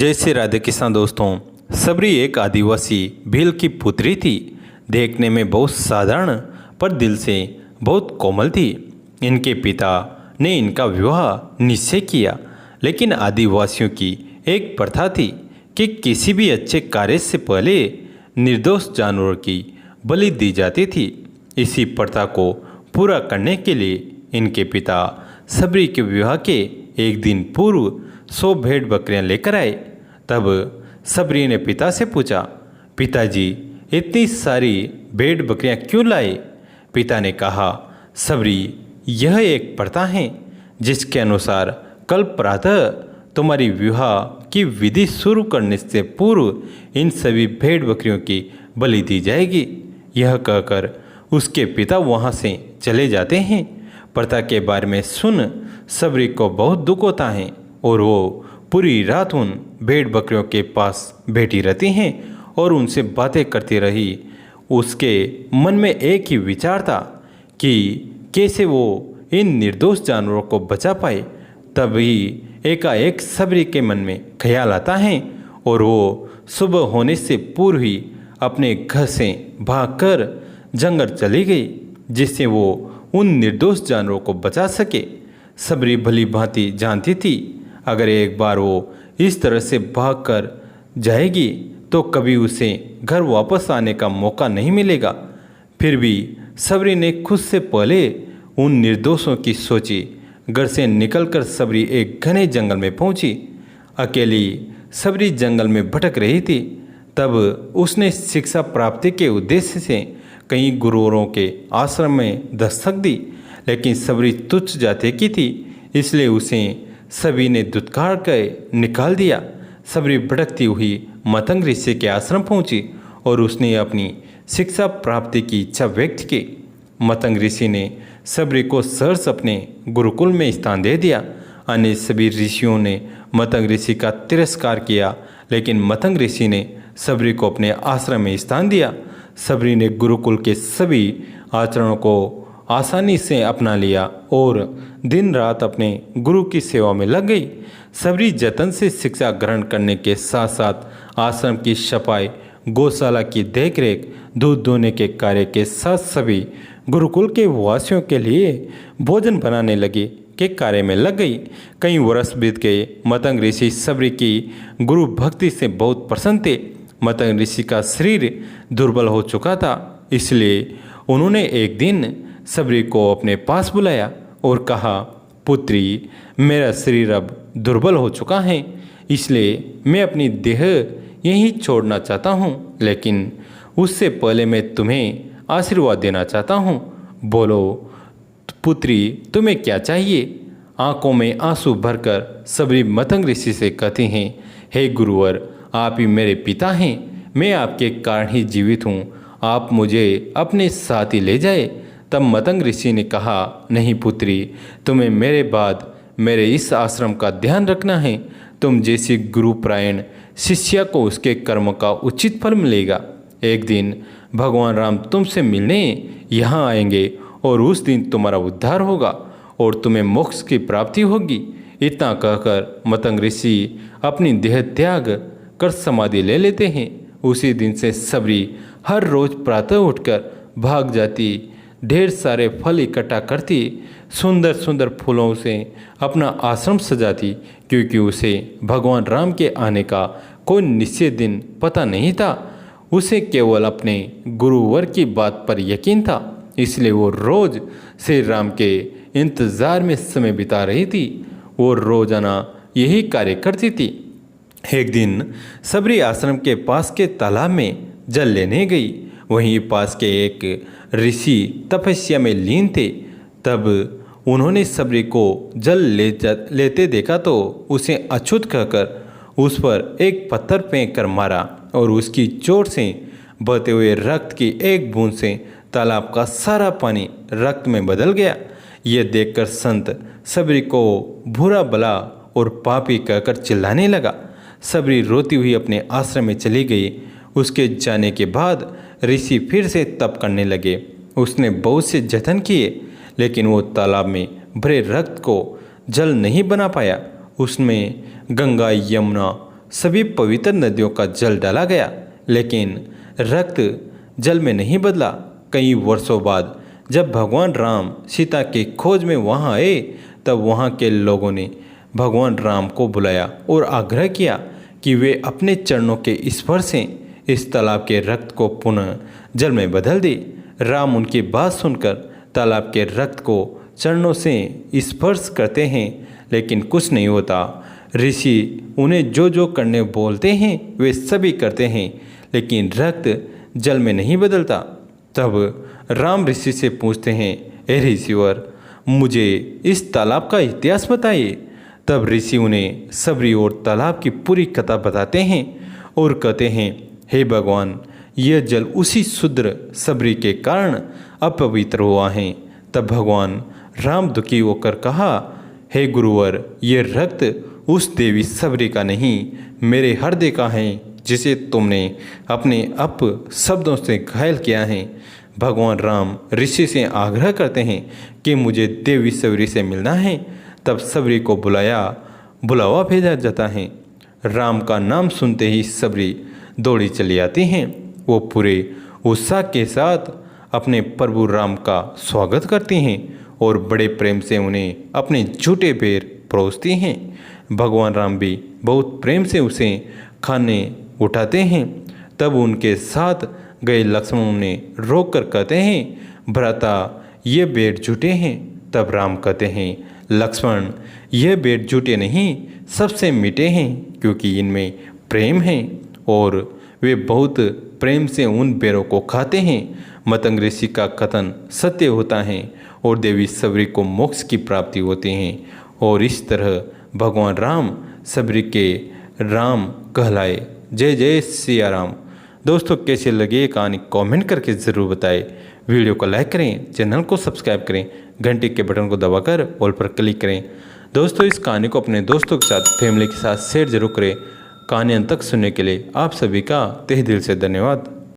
जय श्री राधे कृष्ण दोस्तों। सबरी एक आदिवासी भील की पुत्री थी। देखने में बहुत साधारण पर दिल से बहुत कोमल थी। इनके पिता ने इनका विवाह निश्चय किया, लेकिन आदिवासियों की एक प्रथा थी कि किसी भी अच्छे कार्य से पहले निर्दोष जानवरों की बलि दी जाती थी। इसी प्रथा को पूरा करने के लिए इनके पिता सबरी के विवाह के एक दिन पूर्व 100 भेड़ बकरियां लेकर आए। तब सबरी ने पिता से पूछा, पिताजी इतनी सारी भेड़ बकरियां क्यों लाए? पिता ने कहा, सबरी यह एक प्रथा है जिसके अनुसार कल प्रातः तुम्हारी विवाह की विधि शुरू करने से पूर्व इन सभी भेड़ बकरियों की बलि दी जाएगी। यह कहकर उसके पिता वहाँ से चले जाते हैं। प्रथा के बारे में सुन सबरी को बहुत दुख होता है और वो पूरी रात उन भेड़ बकरियों के पास बैठी रहती हैं और उनसे बातें करती रही। उसके मन में एक ही विचार था कि कैसे वो इन निर्दोष जानवरों को बचा पाए। तभी एकाएक सबरी के मन में ख्याल आता है और वो सुबह होने से पूर्व ही अपने घर से भागकर जंगल चली गई, जिससे वो उन निर्दोष जानवरों को बचा सके। सबरी भली भांति जानती थी, अगर एक बार वो इस तरह से भागकर जाएगी तो कभी उसे घर वापस आने का मौका नहीं मिलेगा। फिर भी सबरी ने खुद से पहले उन निर्दोषों की सोची। घर से निकलकर सबरी एक घने जंगल में पहुंची। अकेली सबरी जंगल में भटक रही थी। तब उसने शिक्षा प्राप्ति के उद्देश्य से कई गुरुओं के आश्रम में दस्तक दी, लेकिन सबरी तुच्छ जाति की थी, इसलिए उसे सभी ने दुत्कार कर निकाल दिया। सबरी भटकती हुई मतंग ऋषि के आश्रम पहुंची और उसने अपनी शिक्षा प्राप्ति की इच्छा व्यक्त की। मतंग ऋषि ने सबरी को सहर्ष अपने गुरुकुल में स्थान दे दिया। अन्य सभी ऋषियों ने मतंग ऋषि का तिरस्कार किया, लेकिन मतंग ऋषि ने सबरी को अपने आश्रम में स्थान दिया। सबरी ने गुरुकुल के सभी आचरणों को आसानी से अपना लिया और दिन रात अपने गुरु की सेवा में लग गई। सबरी जतन से शिक्षा ग्रहण करने के साथ साथ आश्रम की सफाई, गौशाला की देखरेख, दूध दोहने के कार्य के साथ सभी गुरुकुल के वासियों के लिए भोजन बनाने लगी के कार्य में लग गई। कई वर्ष बीत गए। मतंग ऋषि सबरी की गुरु भक्ति से बहुत प्रसन्न थे। मतंग ऋषि का शरीर दुर्बल हो चुका था, इसलिए उन्होंने एक दिन सबरी को अपने पास बुलाया और कहा, पुत्री, मेरा शरीर अब दुर्बल हो चुका है, इसलिए मैं अपनी देह यहीं छोड़ना चाहता हूँ, लेकिन उससे पहले मैं तुम्हें आशीर्वाद देना चाहता हूँ। बोलो पुत्री, तुम्हें क्या चाहिए? आंखों में आंसू भरकर सबरी मतंग ऋषि से कहती हैं, हे गुरुवर, आप ही मेरे पिता हैं, मैं आपके कारण ही जीवित हूँ, आप मुझे अपने साथ ही ले जाए। तब मतंग ऋषि ने कहा, नहीं पुत्री, तुम्हें मेरे बाद मेरे इस आश्रम का ध्यान रखना है। तुम जैसी गुरुपरायण शिष्या को उसके कर्म का उचित फल मिलेगा। एक दिन भगवान राम तुमसे मिलने यहाँ आएंगे और उस दिन तुम्हारा उद्धार होगा और तुम्हें मोक्ष की प्राप्ति होगी। इतना कहकर मतंग ऋषि अपनी देह त्याग कर समाधि ले लेते हैं। उसी दिन से सबरी हर रोज प्रातः उठकर भाग जाती, ढेर सारे फल इकट्ठा करती, सुंदर सुंदर फूलों से अपना आश्रम सजाती, क्योंकि उसे भगवान राम के आने का कोई निश्चित दिन पता नहीं था। उसे केवल अपने गुरुवर की बात पर यकीन था, इसलिए वो रोज श्री राम के इंतजार में समय बिता रही थी। वो रोजाना यही कार्य करती थी। एक दिन सबरी आश्रम के पास के तालाब में जल लेने गई। वहीं पास के एक ऋषि तपस्या में लीन थे। तब उन्होंने सबरी को जल लेते देखा तो उसे अछूत कहकर उस पर एक पत्थर फेंक कर मारा और उसकी चोट से बहते हुए रक्त की एक बूंद से तालाब का सारा पानी रक्त में बदल गया। यह देखकर संत सबरी को बुरा भला और पापी कहकर चिल्लाने लगा। सबरी रोती हुई अपने आश्रम में चली गई। उसके जाने के बाद ऋषि फिर से तप करने लगे। उसने बहुत से जतन किए, लेकिन वो तालाब में भरे रक्त को जल नहीं बना पाया। उसमें गंगा, यमुना, सभी पवित्र नदियों का जल डाला गया, लेकिन रक्त जल में नहीं बदला। कई वर्षों बाद जब भगवान राम सीता की खोज में वहाँ आए, तब वहाँ के लोगों ने भगवान राम को बुलाया और आग्रह किया कि वे अपने चरणों के स्पर्श से इस तालाब के रक्त को पुनः जल में बदल दे। राम उनकी बात सुनकर तालाब के रक्त को चरणों से स्पर्श करते हैं, लेकिन कुछ नहीं होता। ऋषि उन्हें जो जो करने बोलते हैं वे सभी करते हैं, लेकिन रक्त जल में नहीं बदलता। तब राम ऋषि से पूछते हैं, हे ऋषिवर, मुझे इस तालाब का इतिहास बताइए। तब ऋषि उन्हें सबरी और तालाब की पूरी कथा बताते हैं और कहते हैं, हे भगवान, यह जल उसी शूद्र सबरी के कारण अपवित्र हुआ है। तब भगवान राम दुखी होकर कहा, हे गुरुवर, ये रक्त उस देवी सबरी का नहीं, मेरे हृदय का है, जिसे तुमने अपने अप शब्दों से घायल किया है। भगवान राम ऋषि से आग्रह करते हैं कि मुझे देवी सबरी से मिलना है। तब सबरी को बुलावा भेजा जाता है। राम का नाम सुनते ही सबरी दौड़ी चली आती हैं। वो पूरे उत्साह के साथ अपने प्रभु राम का स्वागत करती हैं और बड़े प्रेम से उन्हें अपने झूठे पैर परोसती हैं। भगवान राम भी बहुत प्रेम से उसे खाने उठाते हैं। तब उनके साथ गए लक्ष्मण ने रोक कर कहते हैं, भ्राता, ये बेट झूठे हैं। तब राम कहते हैं, लक्ष्मण, ये बेट झूठे नहीं, सबसे मीठे हैं, क्योंकि इनमें प्रेम है और वे बहुत प्रेम से उन बेरों को खाते हैं। मतंग ऋषि का कथन सत्य होता है और देवी सबरी को मोक्ष की प्राप्ति होती है। और इस तरह भगवान राम सबरी के राम कहलाए। जय जय सिया राम। दोस्तों, कैसे लगे ये कहानी कमेंट करके ज़रूर बताएं। वीडियो को लाइक करें, चैनल को सब्सक्राइब करें, घंटी के बटन को दबाकर ऑल पर क्लिक करें। दोस्तों, इस कहानी को अपने दोस्तों के साथ, फैमिली के साथ शेयर जरूर करें। कहानी अंत तक सुनने के लिए आप सभी का तहे दिल से धन्यवाद।